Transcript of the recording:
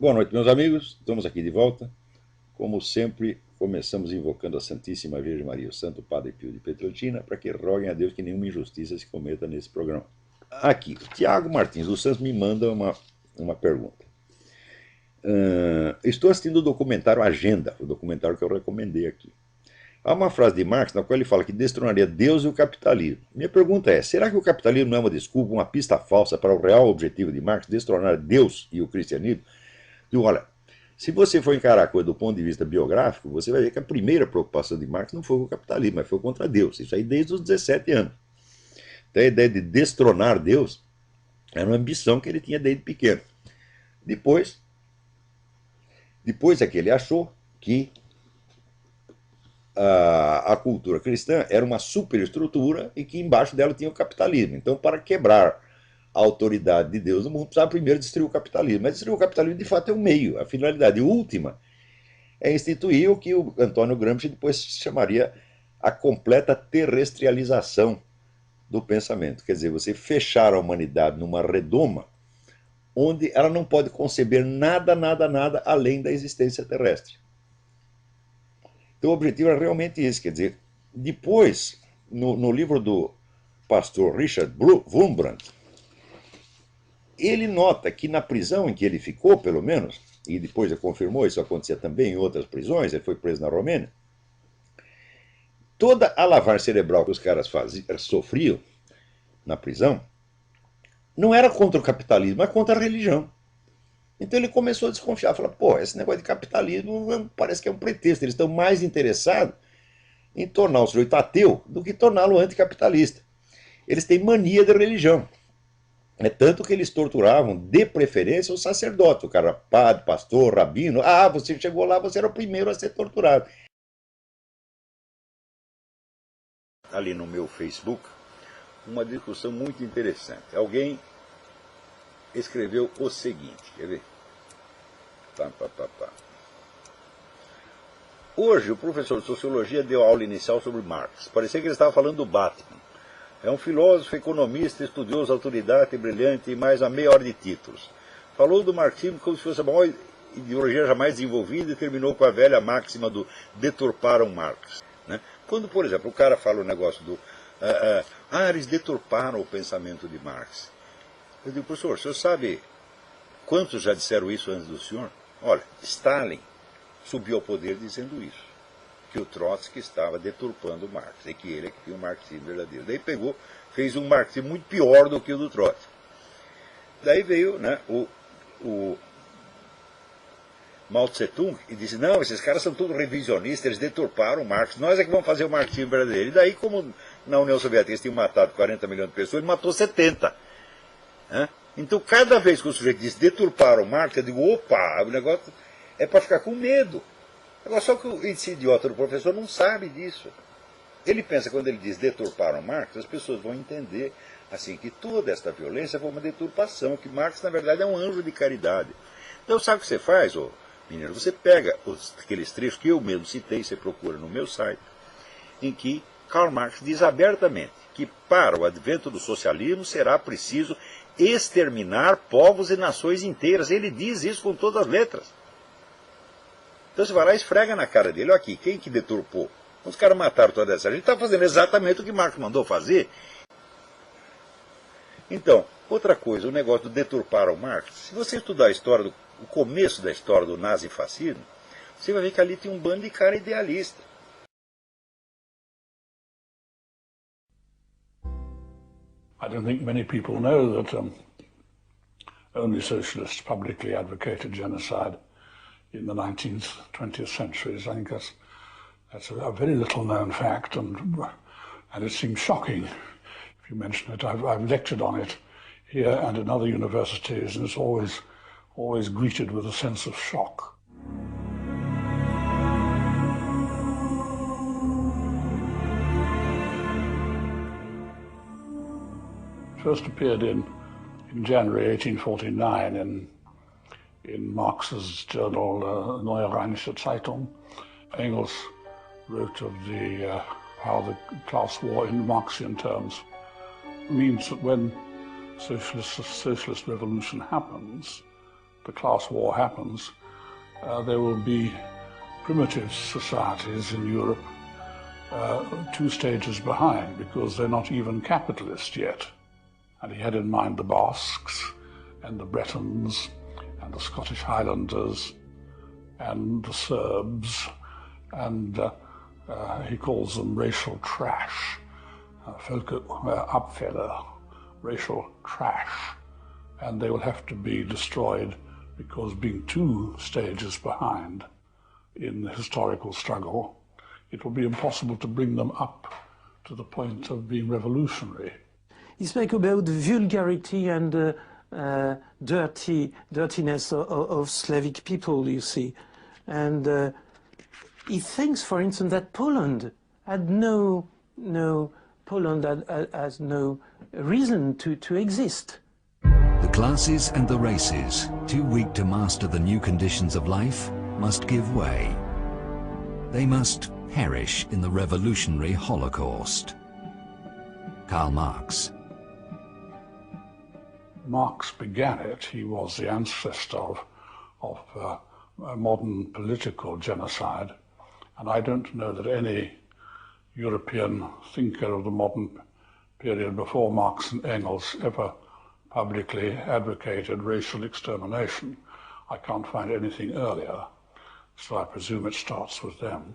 Boa noite, meus amigos. Estamos aqui de volta. Como sempre, começamos invocando a Santíssima Virgem Maria, o Santo Padre Pio de Pietrelcina, para que roguem a Deus que nenhuma injustiça se cometa nesse programa. Aqui, o Tiago Martins dos Santos me manda uma pergunta. Estou assistindo o documentário Agenda, o documentário que eu recomendei aqui. Há uma frase de Marx na qual ele fala que destronaria Deus e o capitalismo. Minha pergunta é: será que o capitalismo não é uma desculpa, uma pista falsa para o real objetivo de Marx, destronar Deus e o cristianismo? Digo, olha, se você for encarar a coisa do ponto de vista biográfico, você vai ver que a primeira preocupação de Marx não foi com o capitalismo, mas foi contra Deus. Isso aí desde os 17 anos. Então a ideia de destronar Deus era uma ambição que ele tinha desde pequeno. Depois, depois é que ele achou que a cultura cristã era uma superestrutura e que embaixo dela tinha o capitalismo. Então, para quebrar a autoridade de Deus no mundo, precisava primeiro destruir o capitalismo. Mas destruir o capitalismo, de fato, é um meio. A finalidade última é instituir o que o Antônio Gramsci depois chamaria a completa terrestrialização do pensamento. Quer dizer, você fechar a humanidade numa redoma onde ela não pode conceber nada, nada, nada além da existência terrestre. Então o objetivo é realmente esse, quer dizer, depois, no livro do pastor Richard Wurmbrand, ele nota que na prisão em que ele ficou, pelo menos, e depois ele confirmou, isso acontecia também em outras prisões, ele foi preso na Romênia, toda a lavagem cerebral que os caras sofriam na prisão não era contra o capitalismo, mas contra a religião. Então ele começou a desconfiar, falou, pô, esse negócio de capitalismo parece que é um pretexto, eles estão mais interessados em tornar o sujeito ateu do que torná-lo anticapitalista. Eles têm mania de religião. É tanto que eles torturavam, de preferência, o sacerdote, o cara padre, pastor, rabino. Ah, você chegou lá, você era o primeiro a ser torturado. Ali no meu Facebook, uma discussão muito interessante. Alguém escreveu o seguinte, quer ver? Hoje, o professor de Sociologia deu aula inicial sobre Marx. Parecia que ele estava falando do Batman. É um filósofo, economista, estudioso, autoridade, brilhante e mais a meia hora de títulos. Falou do marxismo como se fosse a maior ideologia jamais desenvolvida e terminou com a velha máxima do deturparam Marx. Né? Quando, por exemplo, o cara fala o negócio do... eles deturparam o pensamento de Marx. Eu digo, professor, o senhor sabe quantos já disseram isso antes do senhor? Olha, Stalin subiu ao poder dizendo isso. Que o Trotsky estava deturpando Marx, e que ele é que tinha um marxismo verdadeiro. Daí pegou, fez um marxismo muito pior do que o do Trotsky. Daí veio, né, o Mao Tse Tung e disse, não, esses caras são todos revisionistas, eles deturparam Marx, nós é que vamos fazer o marxismo verdadeiro. E daí, como na União Soviética eles tinham matado 40 milhões de pessoas, ele matou 70. Né? Então, cada vez que o sujeito diz deturparam Marx, eu digo, opa, o negócio é para ficar com medo. Agora, só que esse idiota do professor não sabe disso. Ele pensa, quando ele diz deturparam Marx, as pessoas vão entender assim que toda esta violência foi uma deturpação, que Marx, na verdade, é um anjo de caridade. Então, sabe o que você faz, ô menino? Você pega aqueles trechos que eu mesmo citei, você procura no meu site, em que Karl Marx diz abertamente que para o advento do socialismo será preciso exterminar povos e nações inteiras. Ele diz isso com todas as letras. Então você vai lá e esfrega na cara dele, olha aqui, quem que deturpou? Os caras mataram toda essa gente, está fazendo exatamente o que Marx mandou fazer. Então, outra coisa, o negócio do deturpar o Marx, se você estudar a história, o começo da história do nazifascismo, você vai ver que ali tem um bando de cara idealista. I don't think many people know that only socialists publicly advocated genocide in the 19th, 20th centuries. I think that's a very little known fact, and it seems shocking if you mention it. I've lectured on it here and in other universities, and it's always greeted with a sense of shock. It first appeared in January 1849 in Marx's journal Neue Rheinische Zeitung. Engels wrote of how the class war in Marxian terms means that when socialist revolution happens, the class war happens, there will be primitive societies in Europe 2 stages behind, because they're not even capitalist yet. And he had in mind the Basques and the Bretons and the Scottish Highlanders and the Serbs, and he calls them racial trash, Volksabfälle, racial trash, and they will have to be destroyed, because being 2 stages behind in the historical struggle, it will be impossible to bring them up to the point of being revolutionary. He spoke about the vulgarity and dirtiness of Slavic people, you see. And he thinks, for instance, that Poland had has no reason to exist. The classes and the races, too weak to master the new conditions of life, must give way. They must perish in the revolutionary Holocaust. Karl Marx. Marx began it. He was the ancestor of modern political genocide, and I don't know that any European thinker of the modern period before Marx and Engels ever publicly advocated racial extermination. I can't find anything earlier, so I presume it starts with them.